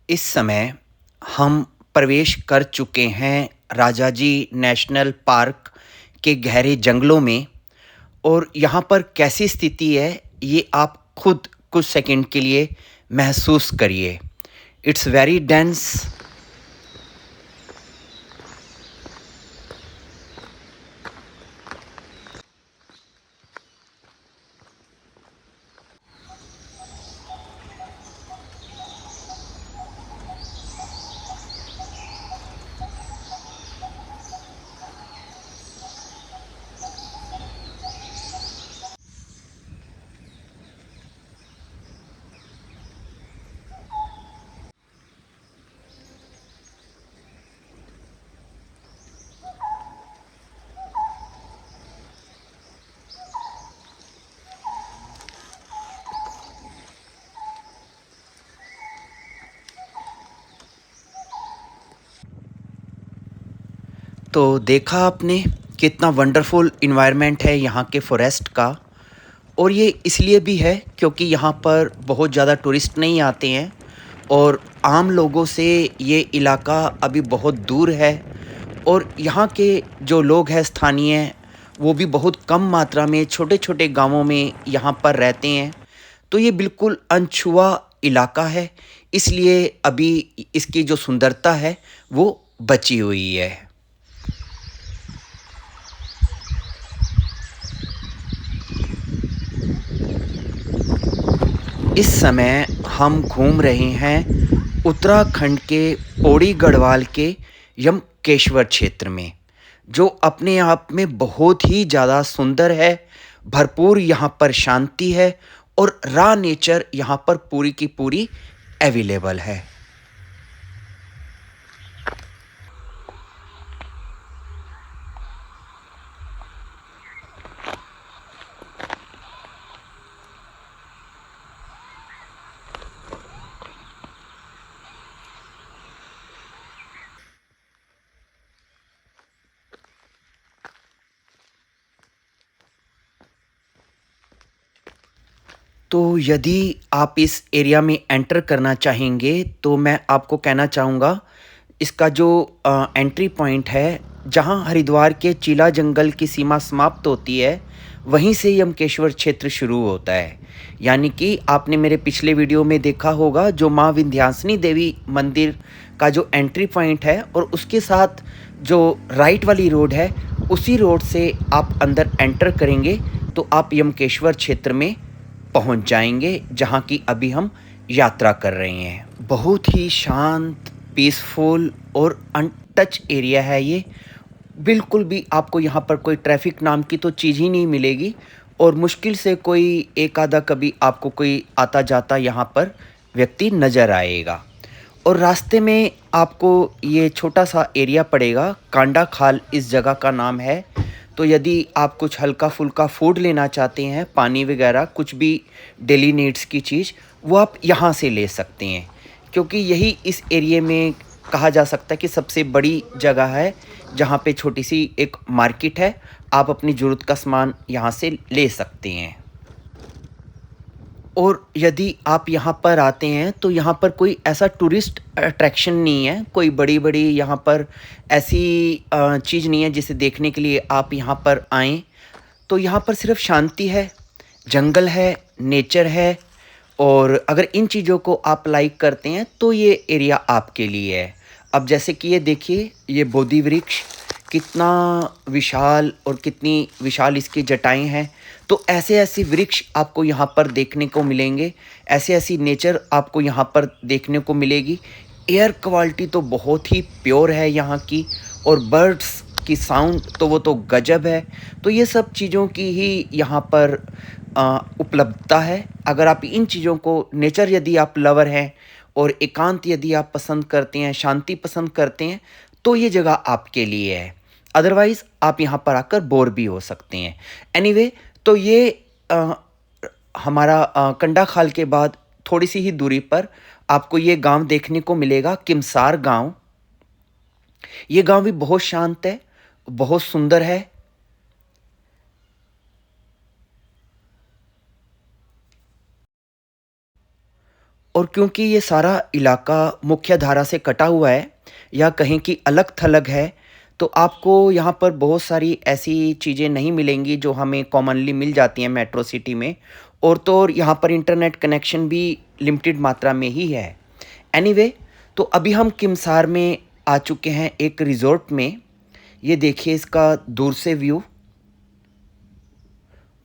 इस समय हम प्रवेश कर चुके हैं राजाजी नेशनल पार्क के गहरे जंगलों में। और यहाँ पर कैसी स्थिति है ये आप खुद कुछ सेकंड के लिए महसूस करिए। It's very dense. तो देखा आपने कितना वंडरफुल इन्वायरमेंट है यहाँ के फॉरेस्ट का। और ये इसलिए भी है क्योंकि यहाँ पर बहुत ज़्यादा टूरिस्ट नहीं आते हैं और आम लोगों से ये इलाका अभी बहुत दूर है। और यहाँ के जो लोग हैं स्थानीय, वो भी बहुत कम मात्रा में छोटे छोटे गांवों में यहाँ पर रहते हैं। तो ये बिल्कुल अनछुआ इलाका है, इसलिए अभी इसकी जो सुंदरता है वो बची हुई है। इस समय हम घूम रहे हैं उत्तराखंड के पौड़ी गढ़वाल के यमकेश्वर क्षेत्र में, जो अपने आप में बहुत ही ज़्यादा सुंदर है। भरपूर यहाँ पर शांति है और रॉ नेचर यहाँ पर पूरी की पूरी अवेलेबल है। तो यदि आप इस एरिया में एंटर करना चाहेंगे तो मैं आपको कहना चाहूँगा, इसका जो एंट्री पॉइंट है, जहाँ हरिद्वार के चिला जंगल की सीमा समाप्त होती है, वहीं से यमकेश्वर क्षेत्र शुरू होता है। यानी कि आपने मेरे पिछले वीडियो में देखा होगा, जो माँ विंध्याचली देवी मंदिर का जो एंट्री पॉइंट है और उसके साथ जो राइट वाली रोड है, उसी रोड से आप अंदर एंटर करेंगे तो आप यमकेश्वर क्षेत्र में पहुंच जाएंगे, जहां की अभी हम यात्रा कर रहे हैं। बहुत ही शांत, पीसफुल और अनटच एरिया है ये। बिल्कुल भी आपको यहाँ पर कोई ट्रैफिक नाम की तो चीज़ ही नहीं मिलेगी, और मुश्किल से कोई एक आधा कभी आपको कोई आता जाता यहाँ पर व्यक्ति नज़र आएगा। और रास्ते में आपको ये छोटा सा एरिया पड़ेगा, कांडा खाल इस जगह का नाम है। तो यदि आप कुछ हल्का फुल्का फूड लेना चाहते हैं, पानी वगैरह कुछ भी डेली नीड्स की चीज़, वो आप यहाँ से ले सकते हैं, क्योंकि यही इस एरिए में कहा जा सकता है कि सबसे बड़ी जगह है, जहाँ पे छोटी सी एक मार्केट है। आप अपनी ज़रूरत का सामान यहाँ से ले सकते हैं। और यदि आप यहाँ पर आते हैं तो यहाँ पर कोई ऐसा टूरिस्ट अट्रैक्शन नहीं है, कोई बड़ी बड़ी यहाँ पर ऐसी चीज़ नहीं है जिसे देखने के लिए आप यहाँ पर आएँ। तो यहाँ पर सिर्फ शांति है, जंगल है, नेचर है। और अगर इन चीज़ों को आप लाइक करते हैं तो ये एरिया आपके लिए है। अब जैसे कि ये देखिए, ये बोधि वृक्ष कितना विशाल और कितनी विशाल इसकी जटाएं हैं। तो ऐसे ऐसे वृक्ष आपको यहाँ पर देखने को मिलेंगे, ऐसे ऐसी नेचर आपको यहाँ पर देखने को मिलेगी। एयर क्वालिटी तो बहुत ही प्योर है यहाँ की, और बर्ड्स की साउंड तो वो तो गजब है। तो ये सब चीज़ों की ही यहाँ पर उपलब्धता है। अगर आप इन चीज़ों को, नेचर यदि आप लवर हैं और एकांत यदि आप पसंद करते हैं, शांति पसंद करते हैं, तो ये जगह आपके लिए है। अदरवाइज़ आप यहाँ पर आकर बोर भी हो सकते हैं। एनीवे, तो ये अ, हमारा कंडा खाल के बाद थोड़ी सी ही दूरी पर आपको ये गांव देखने को मिलेगा, किमसार गांव। ये गांव भी बहुत शांत है, बहुत सुंदर है। और क्योंकि ये सारा इलाका मुख्य धारा से कटा हुआ है या कहें कि अलग-थलग है, तो आपको यहाँ पर बहुत सारी ऐसी चीज़ें नहीं मिलेंगी जो हमें कॉमनली मिल जाती हैं मेट्रो सिटी में। और तो और यहाँ पर इंटरनेट कनेक्शन भी लिमिटेड मात्रा में ही है। एनीवे, तो अभी हम किमसार में आ चुके हैं एक रिज़ॉर्ट में। ये देखिए इसका दूर से व्यू,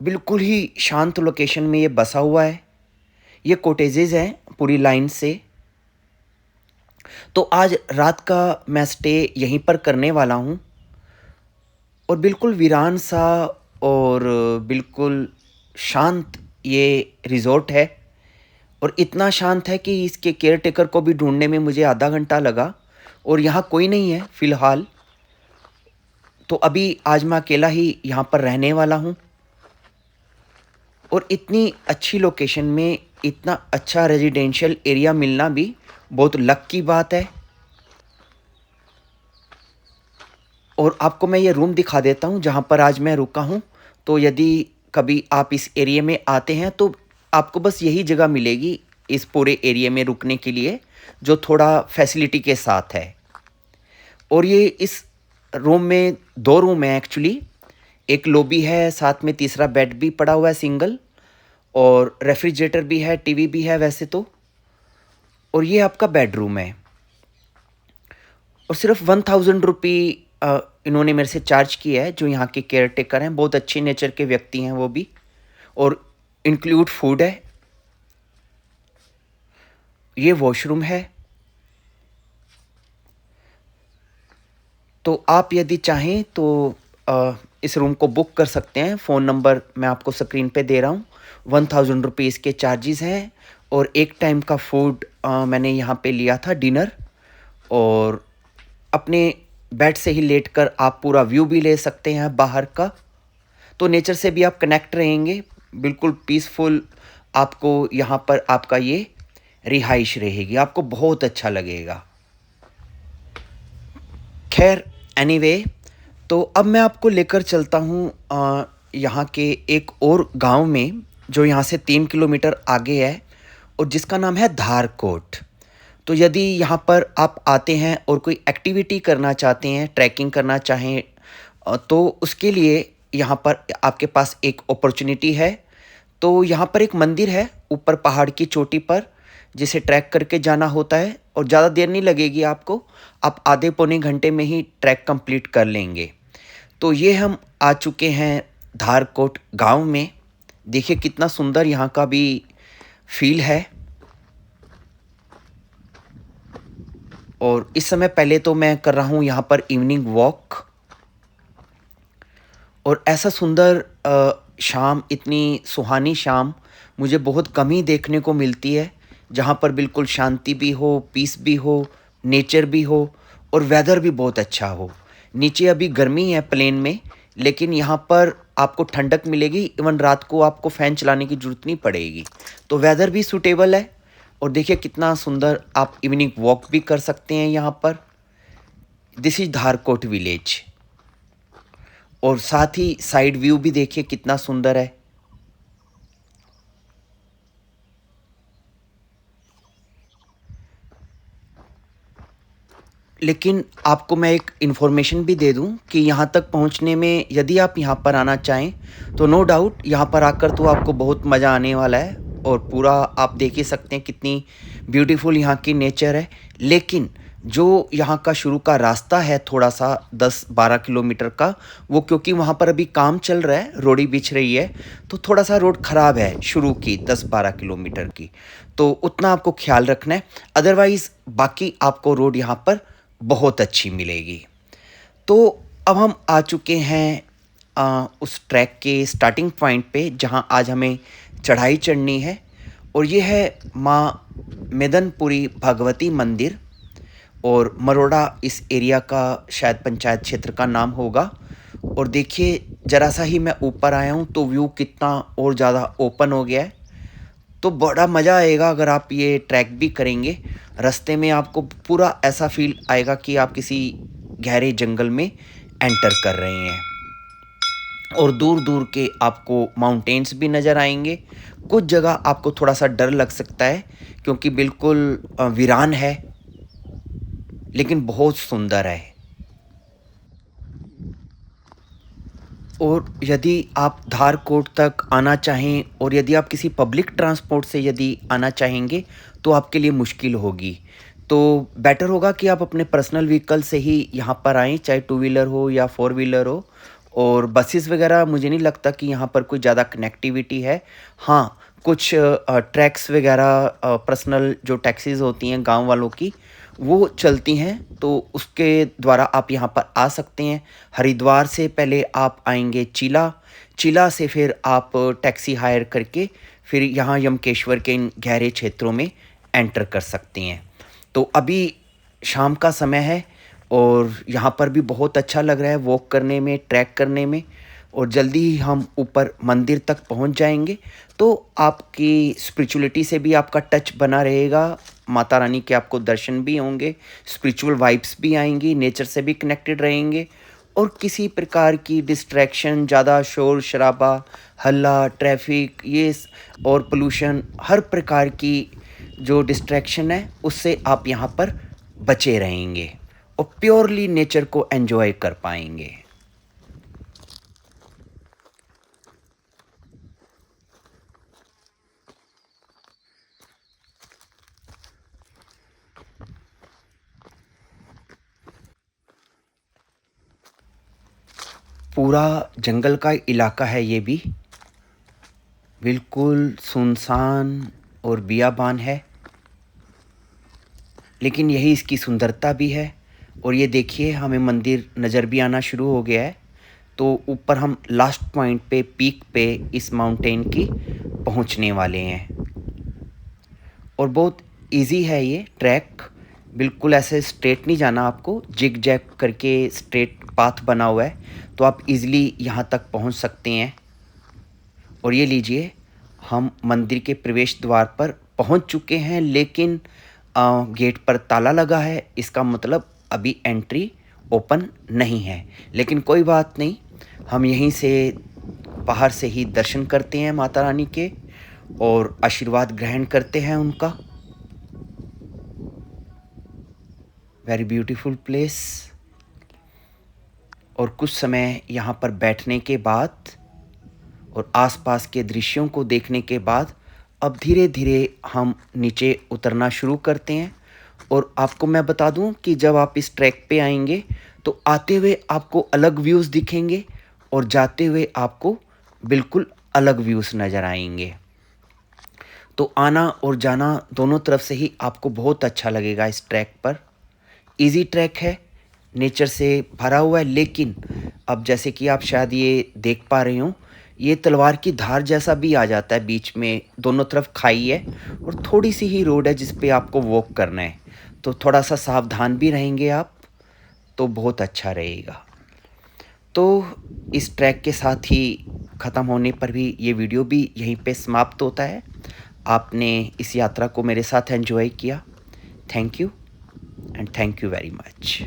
बिल्कुल ही शांत लोकेशन में ये बसा हुआ है। ये कॉटेजेज़ हैं पूरी लाइन से। तो आज रात का मैं स्टे यहीं पर करने वाला हूँ और बिल्कुल वीरान सा और बिल्कुल शांत ये रिज़ॉर्ट है। और इतना शांत है कि इसके केयरटेकर को भी ढूँढने में मुझे आधा घंटा लगा और यहाँ कोई नहीं है फ़िलहाल। तो अभी आज मैं अकेला ही यहाँ पर रहने वाला हूँ और इतनी अच्छी लोकेशन में इतना अच्छा रेजिडेंशियल एरिया मिलना भी बहुत लक की बात है। और आपको मैं ये रूम दिखा देता हूँ जहाँ पर आज मैं रुका हूँ। तो यदि कभी आप इस एरिया में आते हैं तो आपको बस यही जगह मिलेगी इस पूरे एरिया में रुकने के लिए, जो थोड़ा फैसिलिटी के साथ है। और ये इस रूम में 2 रूम हैं एक्चुअली। एक लॉबी है, साथ में तीसरा बेड भी पड़ा हुआ है सिंगल, और रेफ्रिजरेटर भी है, टीवी भी है वैसे तो। और ये आपका बेडरूम है और सिर्फ 1000 रुपी इन्होंने मेरे से चार्ज किया है। जो यहाँ के केयर टेकर हैं, बहुत अच्छे नेचर के व्यक्ति हैं वो भी, और इंक्लूड फूड है। ये वॉशरूम है। तो आप यदि चाहें तो इस रूम को बुक कर सकते हैं। फ़ोन नंबर मैं आपको स्क्रीन पे दे रहा हूँ। 1000 रुपीज़ के चार्जेस हैं और एक टाइम का फूड मैंने यहाँ पे लिया था, डिनर। और अपने बेड से ही लेटकर आप पूरा व्यू भी ले सकते हैं बाहर का। तो नेचर से भी आप कनेक्ट रहेंगे, बिल्कुल पीसफुल आपको यहाँ पर आपका ये रिहाइश रहेगी, आपको बहुत अच्छा लगेगा। खैर एनीवे, तो अब मैं आपको लेकर चलता हूँ यहाँ के एक और गांव में जो यहाँ से 3 किलोमीटर आगे है और जिसका नाम है धारकोट। तो यदि यहाँ पर आप आते हैं और कोई एक्टिविटी करना चाहते हैं, ट्रैकिंग करना चाहें, तो उसके लिए यहाँ पर आपके पास एक अपॉर्चुनिटी है। तो यहाँ पर एक मंदिर है ऊपर पहाड़ की चोटी पर, जिसे ट्रैक करके जाना होता है और ज़्यादा देर नहीं लगेगी आपको। आप आधे पौने घंटे में ही ट्रैक कंप्लीट कर लेंगे। तो ये हम आ चुके हैं धारकोट गांव में। देखिए कितना सुंदर यहाँ का भी फील है। और इस समय पहले तो मैं कर रहा हूँ यहाँ पर इवनिंग वॉक। और ऐसा सुंदर शाम, इतनी सुहानी शाम मुझे बहुत कम ही देखने को मिलती है, जहाँ पर बिल्कुल शांति भी हो, पीस भी हो, नेचर भी हो और वेदर भी बहुत अच्छा हो। नीचे अभी गर्मी है प्लेन में, लेकिन यहाँ पर आपको ठंडक मिलेगी। इवन रात को आपको फ़ैन चलाने की ज़रूरत नहीं पड़ेगी। तो वेदर भी सूटेबल है। और देखिए कितना सुंदर आप इवनिंग वॉक भी कर सकते हैं यहाँ पर। This is Dharkot village. और साथ ही साइड व्यू भी देखिए कितना सुंदर है। लेकिन आपको मैं एक इन्फॉर्मेशन भी दे दूं कि यहाँ तक पहुँचने में यदि आप यहाँ पर आना चाहें तो नो डाउट यहाँ पर आकर तो आपको बहुत मज़ा आने वाला है। और पूरा आप देख ही सकते हैं कितनी ब्यूटीफुल यहाँ की नेचर है। लेकिन जो यहाँ का शुरू का रास्ता है थोड़ा सा 10-12 किलोमीटर का, वो क्योंकि वहाँ पर अभी काम चल रहा है, रोडी बिछ रही है, तो थोड़ा सा रोड ख़राब है शुरू की 10-12 किलोमीटर की। तो उतना आपको ख्याल रखना है। अदरवाइज़ बाकी आपको रोड यहाँ पर बहुत अच्छी मिलेगी। तो अब हम आ चुके हैं उस ट्रैक के स्टार्टिंग पॉइंट पे जहाँ आज हमें चढ़ाई चढ़नी है। और ये है माँ मेदनपुरी भगवती मंदिर, और मरोड़ा इस एरिया का शायद पंचायत क्षेत्र का नाम होगा। और देखिए ज़रा सा ही मैं ऊपर आया हूँ तो व्यू कितना और ज़्यादा ओपन हो गया है। तो बड़ा मज़ा आएगा अगर आप ये ट्रैक भी करेंगे। रास्ते में आपको पूरा ऐसा फील आएगा कि आप किसी गहरे जंगल में एंटर कर रहे हैं। और दूर-दूर के आपको माउंटेन्स भी नज़र आएँगे। कुछ जगह आपको थोड़ा-सा डर लग सकता है क्योंकि बिल्कुल वीरान है, लेकिन बहुत सुंदर है। और यदि आप धारकोट तक आना चाहें और यदि आप किसी पब्लिक ट्रांसपोर्ट से यदि आना चाहेंगे, तो आपके लिए मुश्किल होगी। तो बेटर होगा कि आप अपने पर्सनल व्हीकल से ही यहाँ पर आएँ, चाहे टू व्हीलर हो या फोर व्हीलर हो। और बसेस वगैरह मुझे नहीं लगता कि यहाँ पर कोई ज़्यादा कनेक्टिविटी है। हाँ, कुछ ट्रैक्स वगैरह पर्सनल जो टैक्सीज़ होती हैं गाँव वालों की, वो चलती हैं, तो उसके द्वारा आप यहाँ पर आ सकते हैं। हरिद्वार से पहले आप आएँगे चिला, चिला से फिर आप टैक्सी हायर करके फिर यहाँ यमकेश्वर के इन गहरे क्षेत्रों में एंटर कर सकते हैं। तो अभी शाम का समय है और यहाँ पर भी बहुत अच्छा लग रहा है वॉक करने में, ट्रैक करने में। और जल्दी ही हम ऊपर मंदिर तक पहुँच जाएँगे, तो आपकी स्पिरिचुअलिटी से भी आपका टच बना रहेगा। माता रानी के आपको दर्शन भी होंगे, स्पिरिचुअल वाइब्स भी आएँगी, नेचर से भी कनेक्टेड रहेंगे और किसी प्रकार की डिस्ट्रैक्शन, ज़्यादा शोर-शराबा, हल्ला, ट्रैफ़िक और पोल्यूशन, हर प्रकार की जो डिस्ट्रैक्शन है, उससे आप यहाँ पर बचे रहेंगे और प्योरली नेचर को एन्जॉय कर पाएँगे। पूरा जंगल का इलाका है ये भी, बिल्कुल सुनसान और बियाबान है, लेकिन यही इसकी सुंदरता भी है। और ये देखिए हमें मंदिर नज़र भी आना शुरू हो गया है, तो ऊपर हम लास्ट पॉइंट पे, पीक पे इस माउंटेन की पहुंचने वाले हैं। और बहुत इजी है ये ट्रैक, बिल्कुल ऐसे स्ट्रेट नहीं जाना आपको, जिग जैग करके स्ट्रेट पाथ बना हुआ है, तो आप इजीली यहाँ तक पहुँच सकते हैं। और ये लीजिए, हम मंदिर के प्रवेश द्वार पर पहुँच चुके हैं, लेकिन गेट पर ताला लगा है, इसका मतलब अभी एंट्री ओपन नहीं है। लेकिन कोई बात नहीं, हम यहीं से बाहर से ही दर्शन करते हैं माता रानी के और आशीर्वाद ग्रहण करते हैं उनका। Very beautiful place. और कुछ समय यहाँ पर बैठने के बाद और आसपास के दृश्यों को देखने के बाद अब धीरे-धीरे हम नीचे उतरना शुरू करते हैं। और आपको मैं बता दूं कि जब आप इस ट्रैक पे आएँगे, तो आते हुए आपको अलग व्यूज़ दिखेंगे और जाते हुए आपको बिल्कुल अलग व्यूज़ नज़र आएँगे। तो आना और जाना दोनों तरफ से ही आपको बहुत अच्छा लगेगा इस ट्रैक पर। ईज़ी ट्रैक है, नेचर से भरा हुआ है, लेकिन अब जैसे कि आप शायद ये देख पा रहे हों, ये तलवार की धार जैसा भी आ जाता है बीच में, दोनों तरफ खाई है और थोड़ी-सी ही रोड है जिस पे आपको वॉक करना है। तो थोड़ा-सा सावधान भी रहेंगे आप, तो बहुत अच्छा रहेगा। तो इस ट्रैक के साथ ही ख़त्म होने पर भी ये वीडियो भी यहीं पे समाप्त होता है। आपने इस यात्रा को मेरे साथ एन्जॉय किया। Thank you and thank you very much.